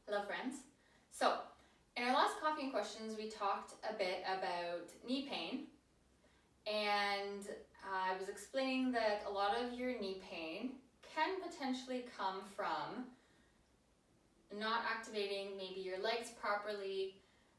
Hello friends. So, in our last coffee and questions, we talked a bit about knee pain, and I was explaining that a lot of your knee pain can potentially come from not activating maybe your legs properly,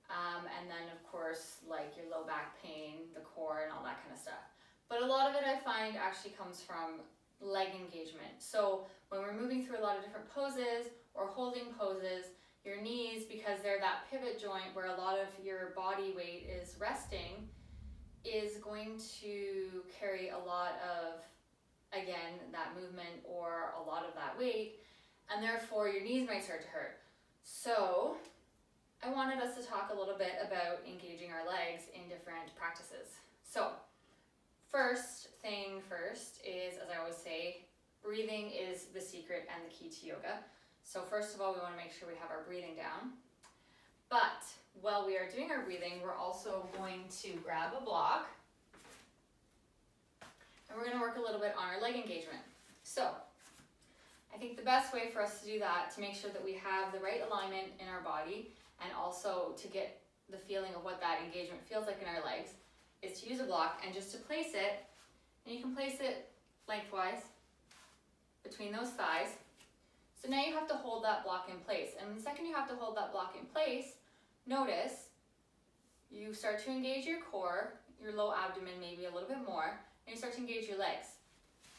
and then of course like your low back pain, the core, and all that kind of stuff. But a lot of it I find actually comes from leg engagement. So when we're moving through a lot of different poses or holding poses, your knees, because they're that pivot joint where a lot of your body weight is resting, is going to carry a lot of, again, that movement or a lot of that weight, and therefore your knees might start to hurt. So I wanted us to talk a little bit about engaging our legs in different practices. So first thing first is, as I always say, breathing is the secret and the key to yoga. So first of all, we want to make sure we have our breathing down. But while we are doing our breathing, we're also going to grab a block and we're going to work a little bit on our leg engagement. So I think the best way for us to do that, to make sure that we have the right alignment in our body and also to get the feeling of what that engagement feels like in our legs, is to use a block and just to place it, and you can place it lengthwise between those thighs. So now you have to hold that block in place, and the second you have to hold that block in place, notice you start to engage your core, your low abdomen maybe a little bit more, and you start to engage your legs.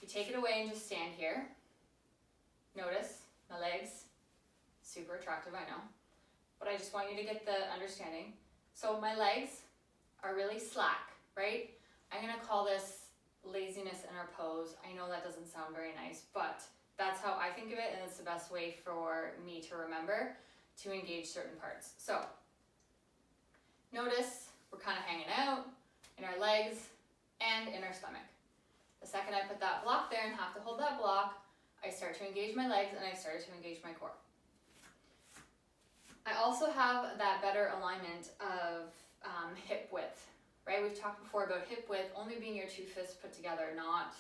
You take it away and just stand here. Notice my legs, super attractive, I know, but I just want you to get the understanding. So my legs are really slack, right? I'm gonna call this laziness in our pose. I know that doesn't sound very nice, but that's how I think of it, and it's the best way for me to remember to engage certain parts. So notice we're kind of hanging out in our legs and in our stomach. The second I put that block there and have to hold that block, I start to engage my legs and I start to engage my core. I also have that better alignment of hip width, right? We've talked before about hip width only being your two fists put together, not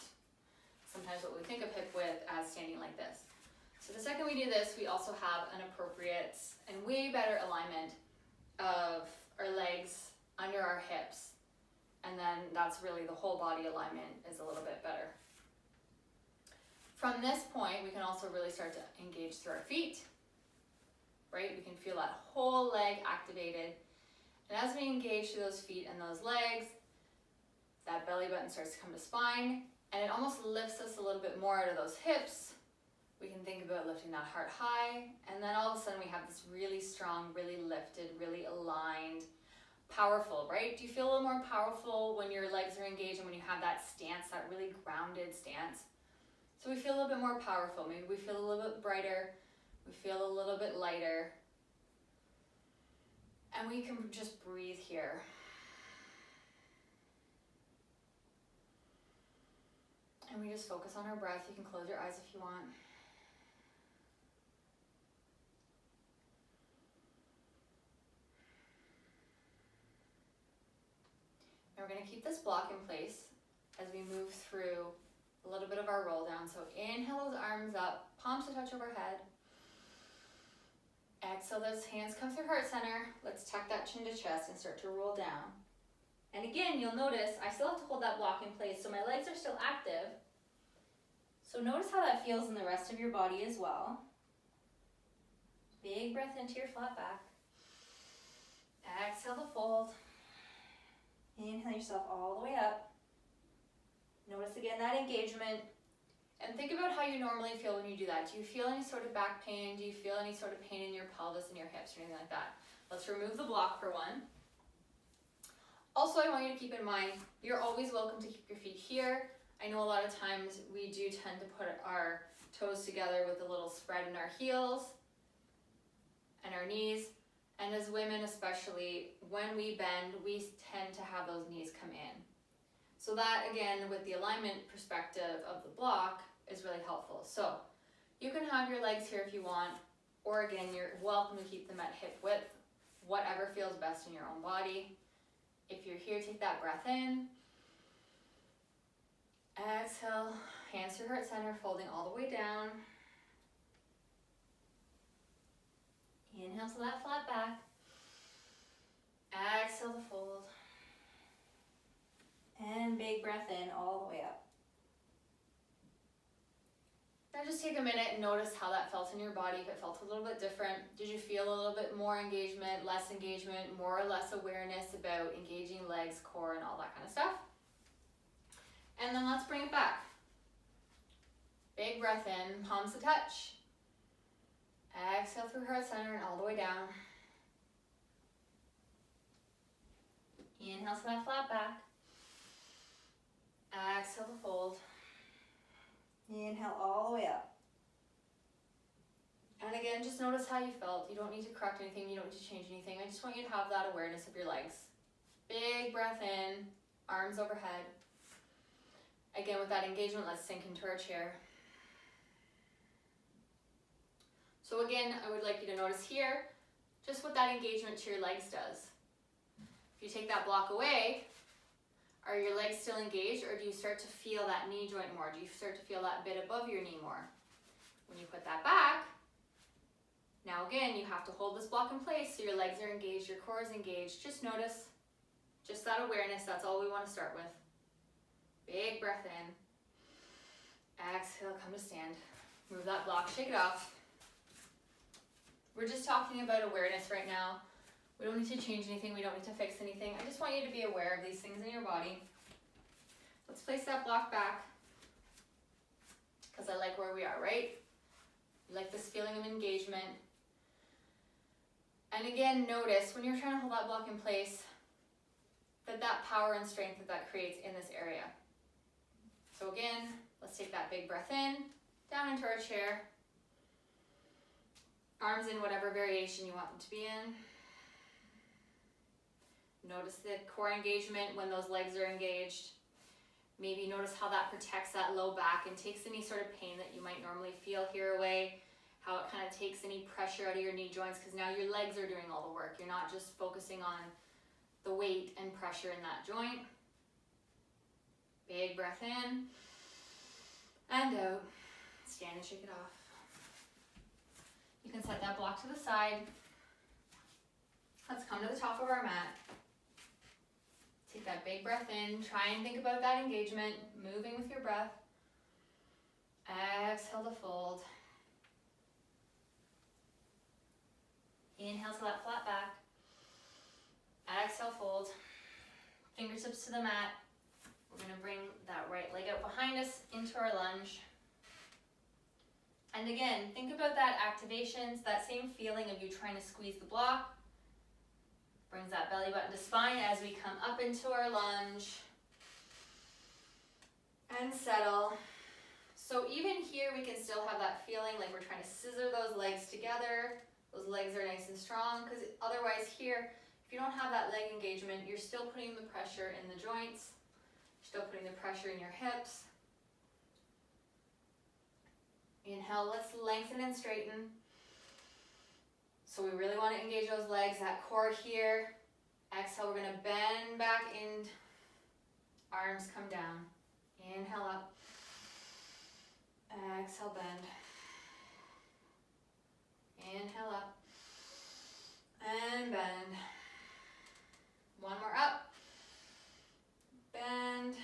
sometimes what we think of hip width as standing like this. So the second we do this, we also have an appropriate and way better alignment of our legs under our hips. And then that's really the whole body alignment is a little bit better. From this point, we can also really start to engage through our feet, right? We can feel that whole leg activated. And as we engage through those feet and those legs, that belly button starts to come to spine, and it almost lifts us a little bit more out of those hips. We can think about lifting that heart high, and then all of a sudden we have this really strong, really lifted, really aligned, powerful, right? Do you feel a little more powerful when your legs are engaged and when you have that stance, that really grounded stance? So we feel a little bit more powerful. Maybe we feel a little bit brighter. We feel a little bit lighter. And we can just breathe here. And we just focus on our breath. You can close your eyes if you want. And we're going to keep this block in place as we move through a little bit of our roll down. So inhale those arms up, palms to touch overhead. Exhale, those hands come through heart center. Let's tuck that chin to chest and start to roll down. And again, you'll notice I still have to hold that block in place, so my legs are still active. So notice how that feels in the rest of your body as well. Big breath into your flat back. Exhale to fold. Inhale yourself all the way up. Notice again that engagement. And think about how you normally feel when you do that. Do you feel any sort of back pain? Do you feel any sort of pain in your pelvis and your hips or anything like that? Let's remove the block for one. Also, I want you to keep in mind, you're always welcome to keep your feet here. I know a lot of times we do tend to put our toes together with a little spread in our heels and our knees. And as women especially, when we bend, we tend to have those knees come in. So that, again, with the alignment perspective of the block, is really helpful. So you can have your legs here if you want, or again, you're welcome to keep them at hip width, whatever feels best in your own body. If you're here, take that breath in. Exhale, hands to heart center, folding all the way down. Inhale to that flat back. Exhale to fold. And big breath in all the way up. Now just take a minute and notice how that felt in your body, if it felt a little bit different. Did you feel a little bit more engagement, less engagement, more or less awareness about engaging legs, core, and all that kind of stuff? And then let's bring it back. Big breath in, palms to touch. Exhale through heart center and all the way down. Inhale to that flat back. Exhale to fold. Inhale all the way up. And again, just notice how you felt. You don't need to correct anything. You don't need to change anything. I just want you to have that awareness of your legs. Big breath in, arms overhead. Again, with that engagement, let's sink into our chair. So again, I would like you to notice here, just what that engagement to your legs does. If you take that block away, are your legs still engaged, or do you start to feel that knee joint more? Do you start to feel that bit above your knee more? When you put that back, now again, you have to hold this block in place so your legs are engaged, your core is engaged. Just notice, just that awareness, that's all we want to start with. Big breath in. Exhale, come to stand. Move that block, shake it off. We're just talking about awareness right now. We don't need to change anything. We don't need to fix anything. I just want you to be aware of these things in your body. Let's place that block back, because I like where we are, right? I like this feeling of engagement. And again, notice when you're trying to hold that block in place, that power and strength that creates in this area. So again, let's take that big breath in, down into our chair. Arms in whatever variation you want them to be in. Notice the core engagement when those legs are engaged. Maybe notice how that protects that low back and takes any sort of pain that you might normally feel here away. How it kind of takes any pressure out of your knee joints, because now your legs are doing all the work. You're not just focusing on the weight and pressure in that joint. Big breath in and out. Stand and shake it off. You can set that block to the side. Let's come to the top of our mat. Take that big breath in. Try and think about that engagement, moving with your breath. Exhale to fold. Inhale to that flat back. Exhale, fold. Fingertips to the mat. We're going to bring that right leg out behind us into our lunge. And again, think about that activation, that same feeling of you trying to squeeze the block. Brings that belly button to spine as we come up into our lunge. And settle. So even here we can still have that feeling like we're trying to scissor those legs together. Those legs are nice and strong, because otherwise here, if you don't have that leg engagement, you're still putting the pressure in the joints. You're still putting the pressure in your hips. Inhale, let's lengthen and straighten. So we really want to engage those legs, that core here. Exhale, we're going to bend back in. Arms come down. Inhale up. Exhale, bend. Inhale up. And bend. One more up. Bend.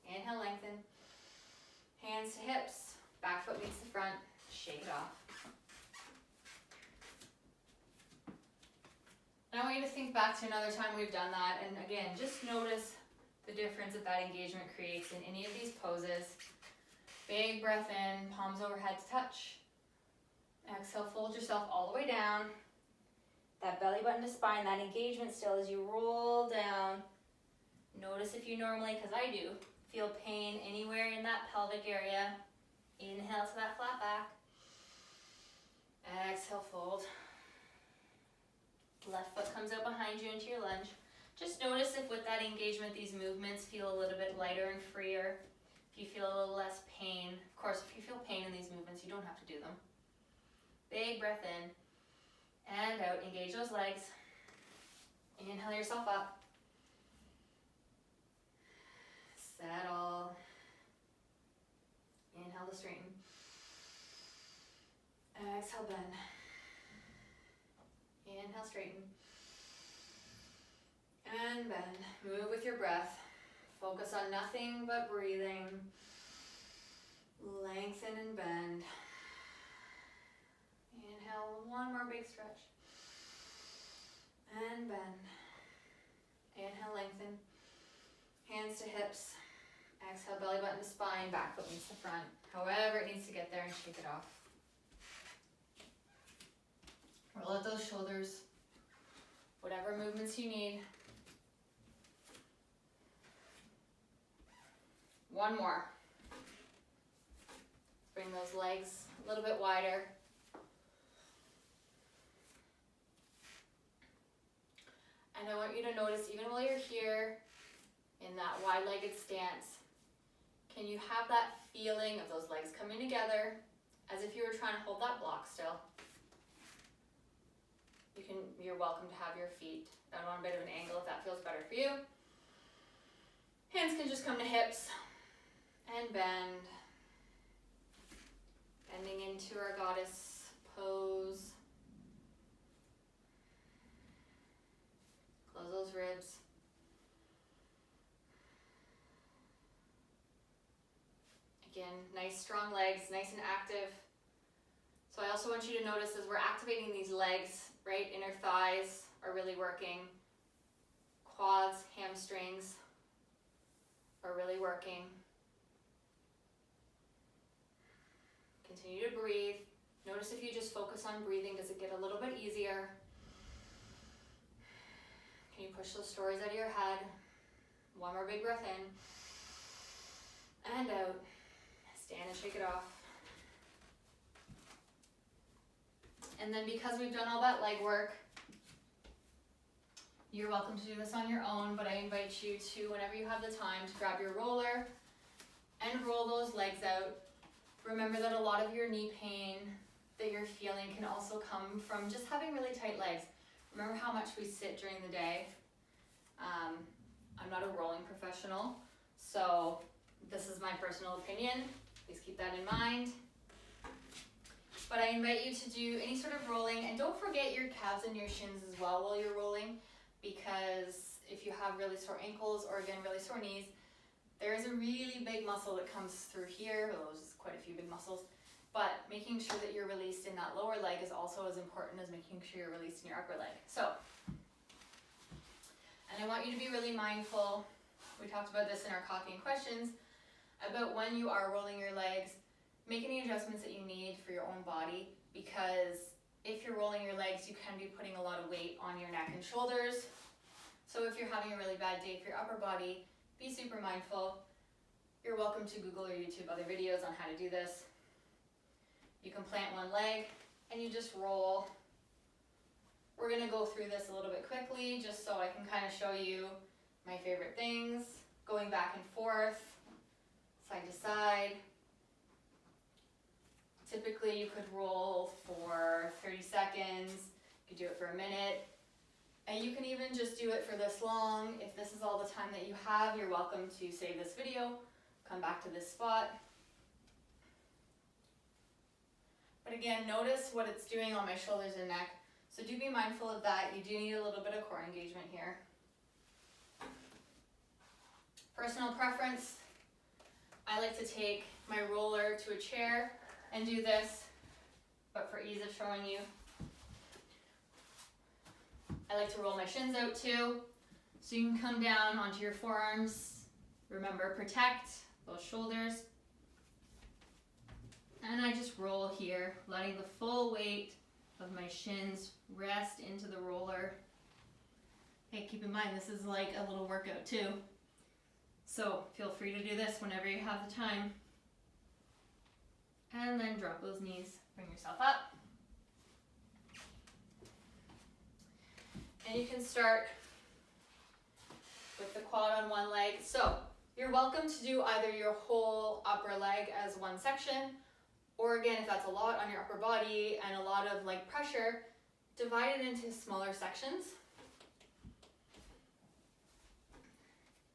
Inhale, lengthen. Hands to hips. Back foot meets the front. Shake it off. Now I want you to think back to another time we've done that, and again, just notice the difference that engagement creates in any of these poses. Big breath in, palms overhead to touch. Exhale, fold yourself all the way down. That belly button to spine, that engagement still as you roll down. Notice if you normally, because I do, feel pain anywhere in that pelvic area. Inhale to that flat back. Exhale, fold. Left foot comes out behind you into your lunge. Just notice if with that engagement, these movements feel a little bit lighter and freer. If you feel a little less pain. Of course, if you feel pain in these movements, you don't have to do them. Big breath in and out. Engage those legs. Inhale yourself up. Settle. Inhale to straighten. Exhale, bend. Inhale, straighten. And bend. Move with your breath. Focus on nothing but breathing. Lengthen and bend. Inhale, one more big stretch. And bend. Inhale, lengthen. Hands to hips. Exhale, belly button to spine, back foot meets the front. However it needs to get there, and shake it off. Roll out those shoulders. Whatever movements you need. One more. Bring those legs a little bit wider. And I want you to notice, even while you're here in that wide-legged stance, can you have that feeling of those legs coming together as if you were trying to hold that block still? You're welcome to have your feet down on a bit of an angle if that feels better for you. Hands can just come to hips and bend. Bending into our goddess pose. Close those ribs. Again, nice strong legs, nice and active. So I also want you to notice as we're activating these legs, right, inner thighs are really working. Quads, hamstrings are really working. Continue to breathe. Notice if you just focus on breathing, does it get a little bit easier? Can you push those stories out of your head? One more big breath in. And out. Stand and shake it off. And then because we've done all that leg work, you're welcome to do this on your own, but I invite you to, whenever you have the time, to grab your roller and roll those legs out. Remember that a lot of your knee pain that you're feeling can also come from just having really tight legs. Remember how much we sit during the day. I'm not a rolling professional, so this is my personal opinion. Please keep that in mind. But I invite you to do any sort of rolling, and don't forget your calves and your shins as well while you're rolling, because if you have really sore ankles or again really sore knees, there is a really big muscle that comes through here. Well, there's quite a few big muscles, but making sure that you're released in that lower leg is also as important as making sure you're released in your upper leg. So, and I want you to be really mindful, we talked about this in our coffee and questions, about when you are rolling your legs, make any adjustments that you need for your own body, because if you're rolling your legs, you can be putting a lot of weight on your neck and shoulders. So if you're having a really bad day for your upper body, be super mindful. You're welcome to Google or YouTube other videos on how to do this. You can plant one leg and you just roll. We're gonna go through this a little bit quickly just so I can kind of show you my favorite things. Going back and forth, side to side. Typically you could roll for 30 seconds, you could do it for a minute, and you can even just do it for this long. If this is all the time that you have, you're welcome to save this video, come back to this spot. But again, notice what it's doing on my shoulders and neck, so do be mindful of that. You do need a little bit of core engagement here. Personal preference, I like to take my roller to a chair and do this, but for ease of showing you, I like to roll my shins out too, so you can come down onto your forearms. Remember, protect those shoulders. And I just roll here, letting the full weight of my shins rest into the roller. Hey, keep in mind, this is like a little workout too. So feel free to do this whenever you have the time. And then drop those knees, bring yourself up. And you can start with the quad on one leg. So you're welcome to do either your whole upper leg as one section, or again, if that's a lot on your upper body and a lot of leg pressure, divide it into smaller sections.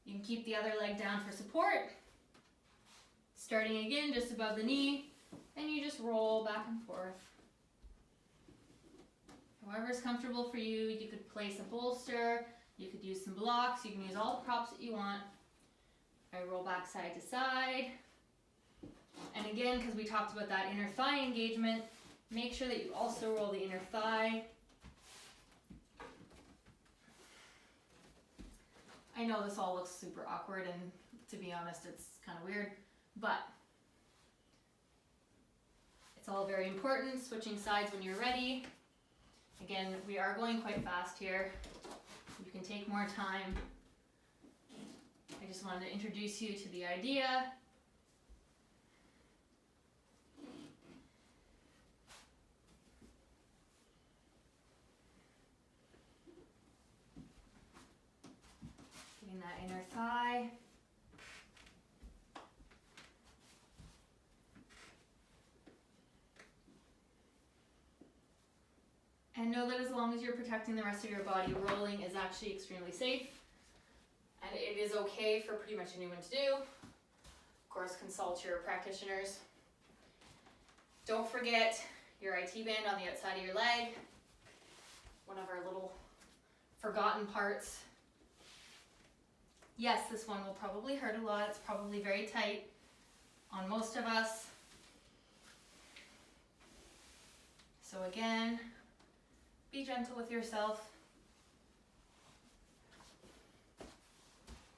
You can keep the other leg down for support. Starting again just above the knee, and you just roll back and forth. However's comfortable for you. You could place a bolster, you could use some blocks, you can use all the props that you want. I roll back side to side. And again, because we talked about that inner thigh engagement, make sure that you also roll the inner thigh. I know this all looks super awkward, and to be honest, it's kind of weird, but it's all very important. Switching sides when you're ready. Again, we are going quite fast here. You can take more time. I just wanted to introduce you to the idea. Getting that inner thigh. And know that as long as you're protecting the rest of your body, rolling is actually extremely safe. And it is okay for pretty much anyone to do. Of course, consult your practitioners. Don't forget your IT band on the outside of your leg. One of our little forgotten parts. Yes, this one will probably hurt a lot. It's probably very tight on most of us. So again, be gentle with yourself.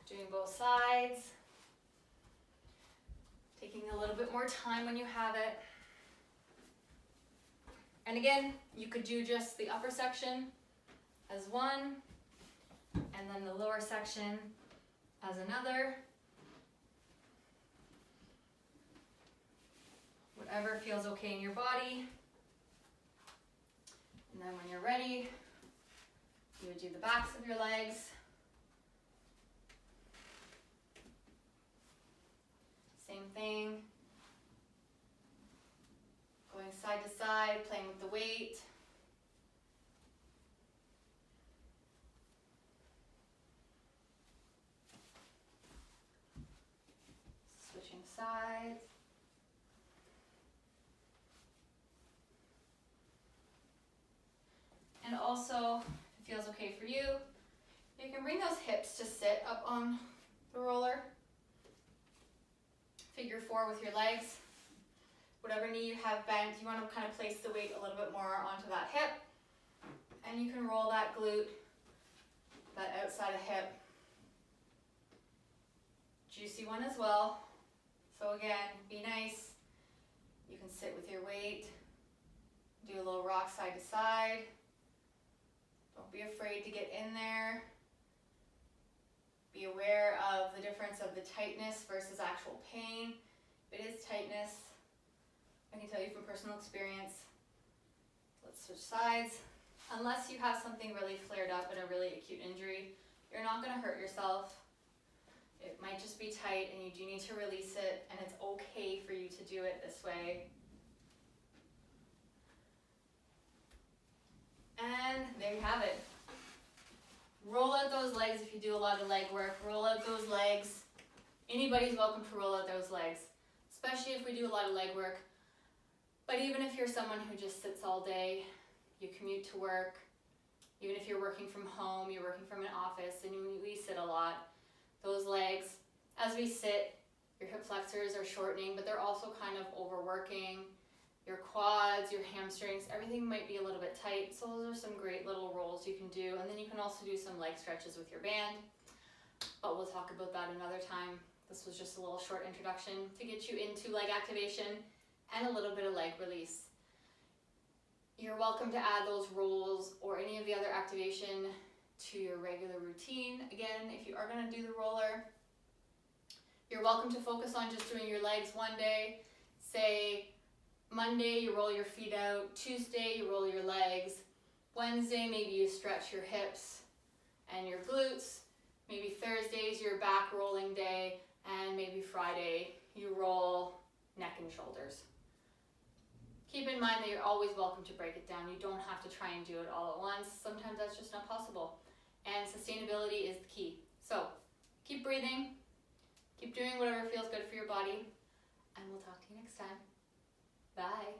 Doing both sides. Taking a little bit more time when you have it. And again, you could do just the upper section as one, and then the lower section as another. Whatever feels okay in your body. And then when you're ready, you would do the backs of your legs. Same thing. Going side to side, playing with the weight. Switching sides. And also, if it feels okay for you, you can bring those hips to sit up on the roller. Figure 4 with your legs. Whatever knee you have bent, you want to kind of place the weight a little bit more onto that hip. And you can roll that glute, that outside of hip. Juicy one as well. So again, be nice. You can sit with your weight. Do a little rock side to side. Don't be afraid to get in there. Be aware of the difference of the tightness versus actual pain. If it is tightness, I can tell you from personal experience. Let's switch sides. Unless you have something really flared up and a really acute injury, you're not going to hurt yourself. It might just be tight and you do need to release it, and it's okay for you to do it this way. And there you have it. Roll out those legs if you do a lot of leg work. Roll out those legs. Anybody's welcome to roll out those legs, especially if we do a lot of leg work. But even if you're someone who just sits all day, you commute to work, even if you're working from home, you're working from an office, and we sit a lot, those legs, as we sit, your hip flexors are shortening, but they're also kind of overworking. Your quads, your hamstrings, everything might be a little bit tight. So those are some great little rolls you can do. And then you can also do some leg stretches with your band. But we'll talk about that another time. This was just a little short introduction to get you into leg activation and a little bit of leg release. You're welcome to add those rolls or any of the other activation to your regular routine. Again, if you are going to do the roller, you're welcome to focus on just doing your legs one day. Say, Monday, you roll your feet out. Tuesday, you roll your legs. Wednesday, maybe you stretch your hips and your glutes. Maybe Thursday's your back rolling day. And maybe Friday, you roll neck and shoulders. Keep in mind that you're always welcome to break it down. You don't have to try and do it all at once. Sometimes that's just not possible. And sustainability is the key. So keep breathing. Keep doing whatever feels good for your body. And we'll talk to you next time. Bye.